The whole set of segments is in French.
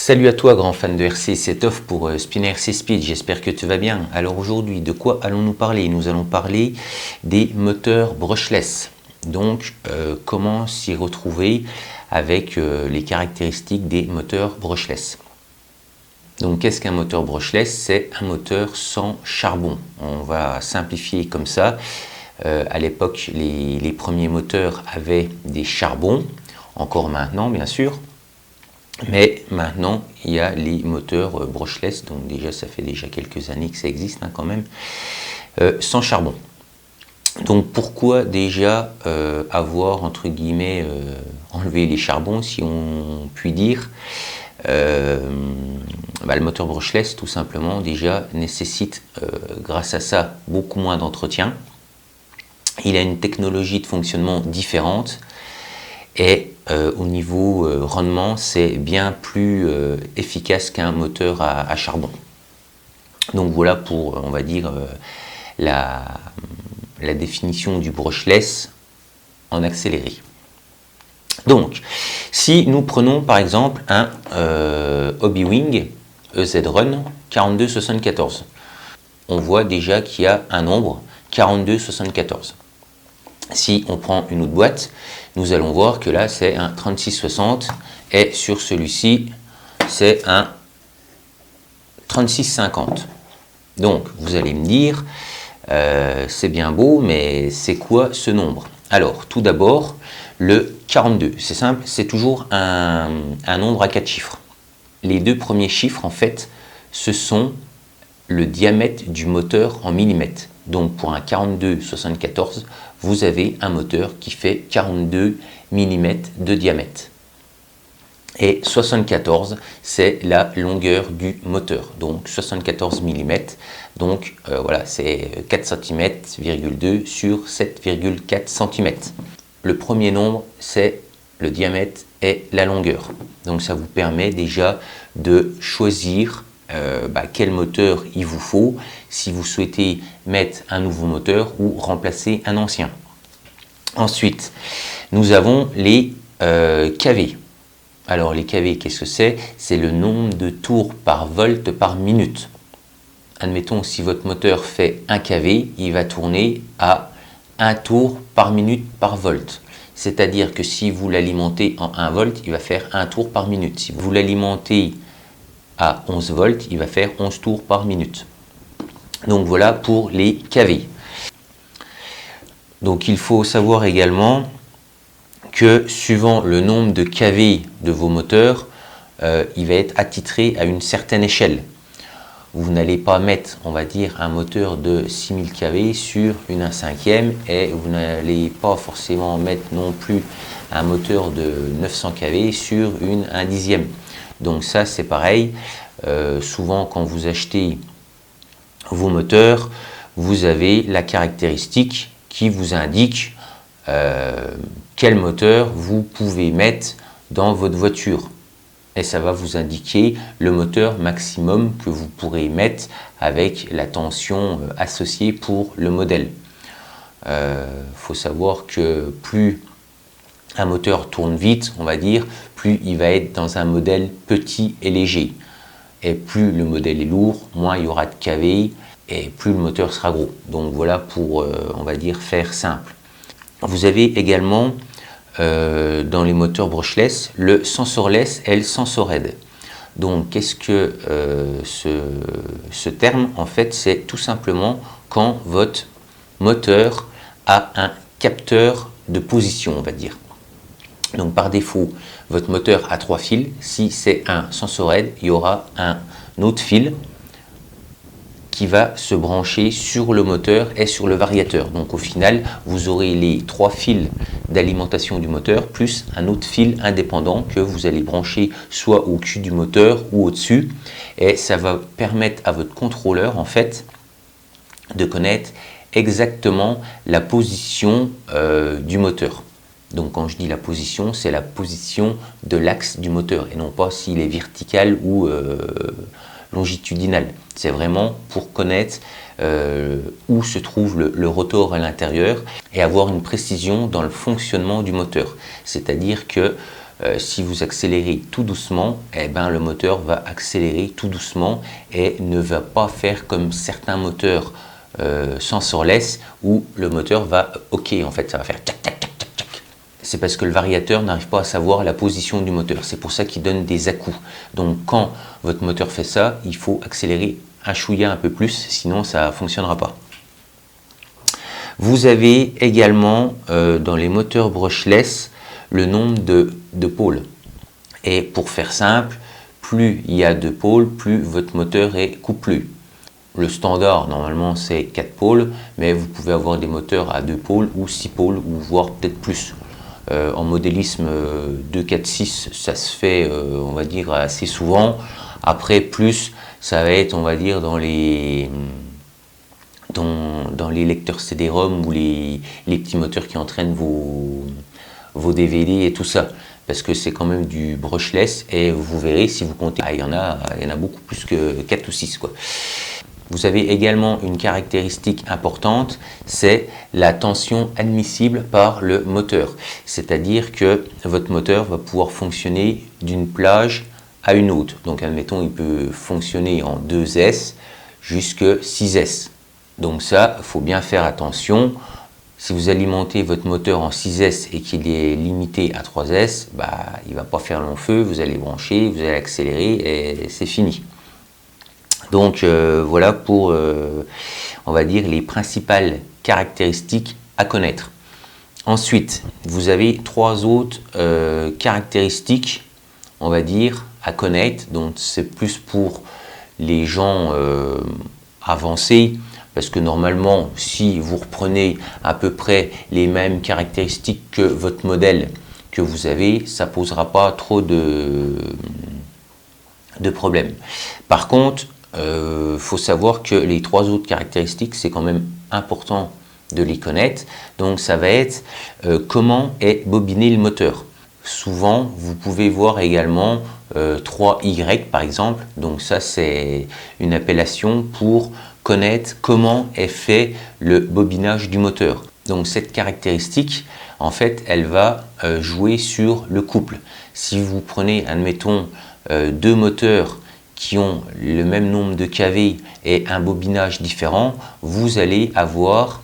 Salut à toi grand fan de RC, c'est Toff pour Spinner RC Speed, j'espère que tu vas bien. Alors aujourd'hui, de quoi allons-nous parler? Nous allons parler des moteurs brushless. Donc comment s'y retrouver avec les caractéristiques des moteurs brushless. Donc qu'est-ce qu'un moteur brushless? C'est un moteur sans charbon. On va simplifier comme ça. À l'époque, les premiers moteurs avaient des charbons, encore maintenant bien sûr. Mais maintenant, il y a les moteurs brushless, donc déjà ça fait déjà quelques années que ça existe quand même, sans charbon. Donc pourquoi déjà avoir entre guillemets enlevé les charbons, si on peut dire. Le moteur brushless tout simplement déjà nécessite grâce à ça beaucoup moins d'entretien. Il a une technologie de fonctionnement différente. Et au niveau rendement, c'est bien plus efficace qu'un moteur à charbon. Donc voilà pour, on va dire, la définition du brushless en accéléré. Donc, si nous prenons par exemple un Hobbywing EZ Run 4274, on voit déjà qu'il y a un nombre 4274. Si on prend une autre boîte, nous allons voir que là c'est un 3660 et sur celui-ci c'est un 3650. Donc vous allez me dire c'est bien beau, mais c'est quoi ce nombre? Alors tout d'abord le 42, c'est simple, c'est toujours un nombre à 4 chiffres. Les deux premiers chiffres en fait ce sont le diamètre du moteur en millimètres. Donc pour un 42-74, vous avez un moteur qui fait 42 mm de diamètre. Et 74, c'est la longueur du moteur. Donc 74 mm. Donc voilà, c'est 4 cm,2 sur 7,4 cm. Le premier nombre, c'est le diamètre et la longueur. Donc ça vous permet déjà de choisir quel moteur il vous faut si vous souhaitez mettre un nouveau moteur ou remplacer un ancien. Ensuite, nous avons les kV. Alors les kV, qu'est-ce que c'est? C'est le nombre de tours par volt par minute. Admettons, si votre moteur fait 1 kV, il va tourner à 1 tour par minute par volt. C'est-à-dire que si vous l'alimentez en 1 volt, il va faire 1 tour par minute. Si vous l'alimentez à 11 volts, il va faire 11 tours par minute. Donc voilà pour les kV. Donc il faut savoir également que suivant le nombre de kV de vos moteurs, il va être attitré à une certaine échelle. Vous n'allez pas mettre, on va dire, un moteur de 6000 kV sur une 1/5e et vous n'allez pas forcément mettre non plus un moteur de 900 kV sur une 1/10e. Donc ça c'est pareil, souvent quand vous achetez vos moteurs, vous avez la caractéristique qui vous indique quel moteur vous pouvez mettre dans votre voiture. Et ça va vous indiquer le moteur maximum que vous pourrez mettre avec la tension associée pour le modèle. Faut savoir que plus un moteur tourne vite, on va dire, plus il va être dans un modèle petit et léger. Et plus le modèle est lourd, moins il y aura de kV et plus le moteur sera gros. Donc voilà pour, on va dire, faire simple. Vous avez également dans les moteurs brushless le sensorless et le sensored. Donc qu'est-ce que ce terme? En fait, c'est tout simplement quand votre moteur a un capteur de position, on va dire. Donc par défaut, votre moteur a 3 fils. Si c'est un sensored, il y aura un autre fil qui va se brancher sur le moteur et sur le variateur. Donc au final, vous aurez les 3 fils d'alimentation du moteur plus un autre fil indépendant que vous allez brancher soit au cul du moteur ou au-dessus. Et ça va permettre à votre contrôleur en fait de connaître exactement la position du moteur. Donc quand je dis la position, c'est la position de l'axe du moteur et non pas s'il est vertical ou longitudinal. C'est vraiment pour connaître où se trouve le rotor à l'intérieur et avoir une précision dans le fonctionnement du moteur. C'est-à-dire que si vous accélérez tout doucement, eh ben, le moteur va accélérer tout doucement et ne va pas faire comme certains moteurs sensorless où le moteur va en fait, ça va faire tac tac tac tac tac. C'est parce que le variateur n'arrive pas à savoir la position du moteur. C'est pour ça qu'il donne des à-coups. Donc quand votre moteur fait ça, il faut accélérer un chouïa un peu plus, sinon ça ne fonctionnera pas. Vous avez également dans les moteurs brushless le nombre de pôles. Et pour faire simple, plus il y a de pôles, plus votre moteur est couplé. Le standard, normalement, c'est 4 pôles, mais vous pouvez avoir des moteurs à 2 pôles ou 6 pôles, ou voire peut-être plus. En modélisme 2, 4, 6, ça se fait, on va dire, assez souvent. Après, plus, ça va être, on va dire, dans les lecteurs CD-ROM ou les petits moteurs qui entraînent vos DVD et tout ça. Parce que c'est quand même du brushless, et vous verrez, si vous comptez, il y en a beaucoup plus que 4 ou 6, quoi. Vous avez également une caractéristique importante, c'est la tension admissible par le moteur. C'est-à-dire que votre moteur va pouvoir fonctionner d'une plage à une autre. Donc admettons, il peut fonctionner en 2S jusqu'à 6S. Donc ça, il faut bien faire attention. Si vous alimentez votre moteur en 6S et qu'il est limité à 3S, bah, il ne va pas faire long feu, vous allez brancher, vous allez accélérer et c'est fini. Donc voilà pour, on va dire, les principales caractéristiques à connaître. Ensuite, vous avez 3 autres caractéristiques, on va dire, à connaître. Donc c'est plus pour les gens avancés, parce que normalement, si vous reprenez à peu près les mêmes caractéristiques que votre modèle que vous avez, ça ne posera pas trop de problèmes. Par contre, faut savoir que les 3 autres caractéristiques, c'est quand même important de les connaître. Donc ça va être comment est bobiné le moteur. Souvent, vous pouvez voir également 3Y par exemple. Donc ça, c'est une appellation pour connaître comment est fait le bobinage du moteur. Donc cette caractéristique, en fait, elle va jouer sur le couple. Si vous prenez, admettons, 2 moteurs qui ont le même nombre de kV et un bobinage différent, vous allez avoir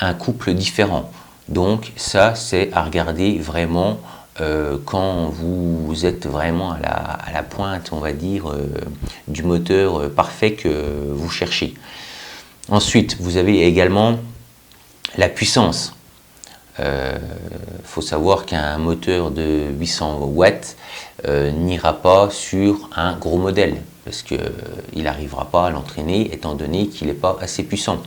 un couple différent. Donc ça, c'est à regarder vraiment quand vous êtes vraiment à la pointe, on va dire, du moteur parfait que vous cherchez. Ensuite, vous avez également la puissance. Faut savoir qu'un moteur de 800 watts n'ira pas sur un gros modèle, parce qu'il n'arrivera pas à l'entraîner étant donné qu'il n'est pas assez puissant.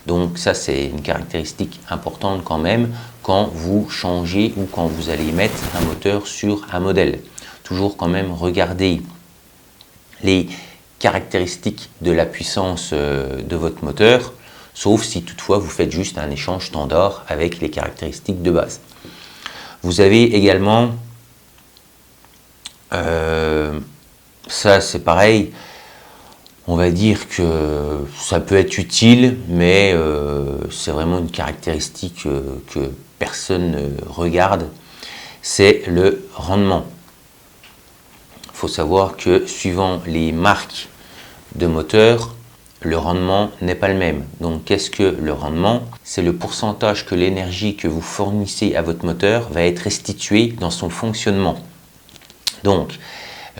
Donc ça, c'est une caractéristique importante quand même quand vous changez ou quand vous allez mettre un moteur sur un modèle. Toujours quand même regarder les caractéristiques de la puissance de votre moteur, sauf si toutefois vous faites juste un échange standard avec les caractéristiques de base. Vous avez également, ça c'est pareil, on va dire que ça peut être utile, mais c'est vraiment une caractéristique que personne ne regarde, c'est le rendement. Il faut savoir que suivant les marques de moteurs, le rendement n'est pas le même. Donc qu'est-ce que le rendement? C'est le pourcentage que l'énergie que vous fournissez à votre moteur va être restituée dans son fonctionnement. Donc,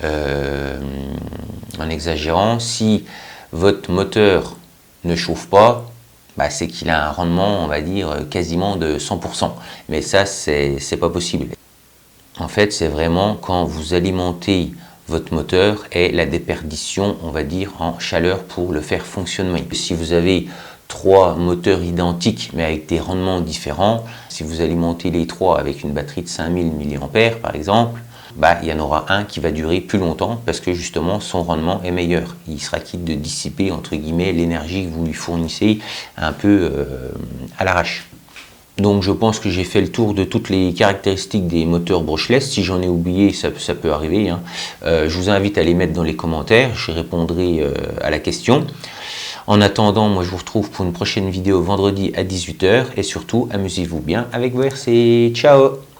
en exagérant, si votre moteur ne chauffe pas, bah, c'est qu'il a un rendement, on va dire, quasiment de 100%. Mais ça, c'est pas possible. En fait, c'est vraiment quand vous alimentez votre moteur et la déperdition, on va dire, en chaleur pour le faire fonctionner. Si vous avez 3 moteurs identiques mais avec des rendements différents, si vous alimentez les 3 avec une batterie de 5000 mAh par exemple, bah, il y en aura un qui va durer plus longtemps parce que justement son rendement est meilleur. Il sera quitte de dissiper entre guillemets l'énergie que vous lui fournissez un peu à l'arrache. Donc je pense que j'ai fait le tour de toutes les caractéristiques des moteurs brushless. Si j'en ai oublié, ça peut arriver, hein. Je vous invite à les mettre dans les commentaires, je répondrai à la question. En attendant, moi je vous retrouve pour une prochaine vidéo vendredi à 18 h et surtout amusez-vous bien avec vos RC. Ciao!